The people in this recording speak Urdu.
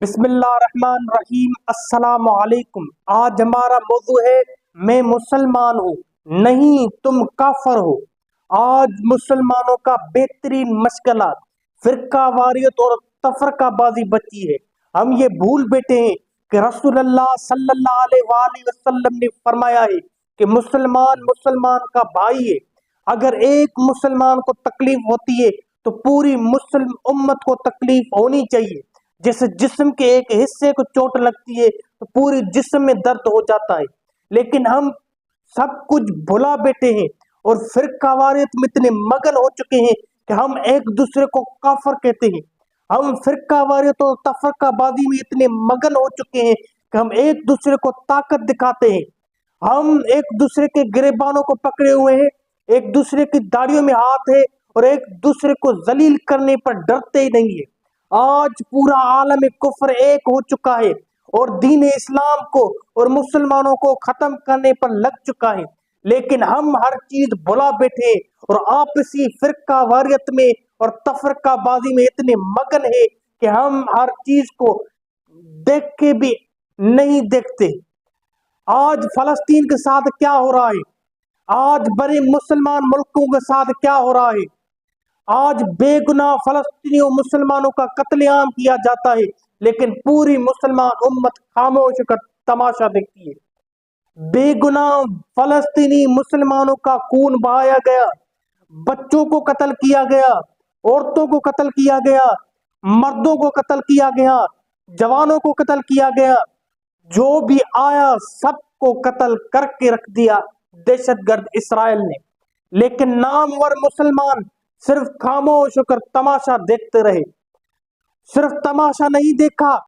بسم اللہ الرحمن الرحیم۔ السلام علیکم۔ آج ہمارا موضوع ہے میں مسلمان ہوں نہیں تم کافر ہو۔ آج مسلمانوں کا بہترین مشکلات فرقہ واریت اور تفرقہ بازی بچی ہے۔ ہم یہ بھول بیٹھے ہیں کہ رسول اللہ صلی اللہ علیہ وآلہ وسلم نے فرمایا ہے کہ مسلمان مسلمان کا بھائی ہے۔ اگر ایک مسلمان کو تکلیف ہوتی ہے تو پوری مسلم امت کو تکلیف ہونی چاہیے۔ جیسے جسم کے ایک حصے کو چوٹ لگتی ہے تو پوری جسم میں درد ہو جاتا ہے، لیکن ہم سب کچھ بھلا بیٹھے ہیں اور فرقہ واریت میں اتنے مگن ہو چکے ہیں کہ ہم ایک دوسرے کو کافر کہتے ہیں۔ ہم فرقہ واریت اور تفرقہ بازی میں اتنے مگن ہو چکے ہیں کہ ہم ایک دوسرے کو طاقت دکھاتے ہیں۔ ہم ایک دوسرے کے گریبانوں کو پکڑے ہوئے ہیں، ایک دوسرے کی داڑھیوں میں ہاتھ ہے اور ایک دوسرے کو ذلیل کرنے پر ڈرتے ہی نہیں ہیں۔ آج پورا عالم کفر ایک ہو چکا ہے اور دین اسلام کو اور مسلمانوں کو ختم کرنے پر لگ چکا ہے، لیکن ہم ہر چیز بھلا بیٹھے اور آپسی فرقہ واریت میں اور تفرقہ بازی میں اتنے مگن ہے کہ ہم ہر چیز کو دیکھ کے بھی نہیں دیکھتے۔ آج فلسطین کے ساتھ کیا ہو رہا ہے، آج بڑے مسلمان ملکوں کے ساتھ کیا ہو رہا ہے، آج بے گناہ فلسطینیوں مسلمانوں کا قتل عام کیا جاتا ہے، لیکن پوری مسلمان امت خاموش کر تماشا دیکھتی ہے۔ بے گناہ فلسطینی مسلمانوں کا خون بہایا گیا، بچوں کو قتل کیا گیا، عورتوں کو قتل کیا گیا، مردوں کو قتل کیا گیا، جوانوں کو قتل کیا گیا، جو بھی آیا سب کو قتل کر کے رکھ دیا دہشت گرد اسرائیل نے، لیکن نامور مسلمان صرف خاموش ہو کر تماشا دیکھتے رہے۔ صرف تماشا نہیں دیکھا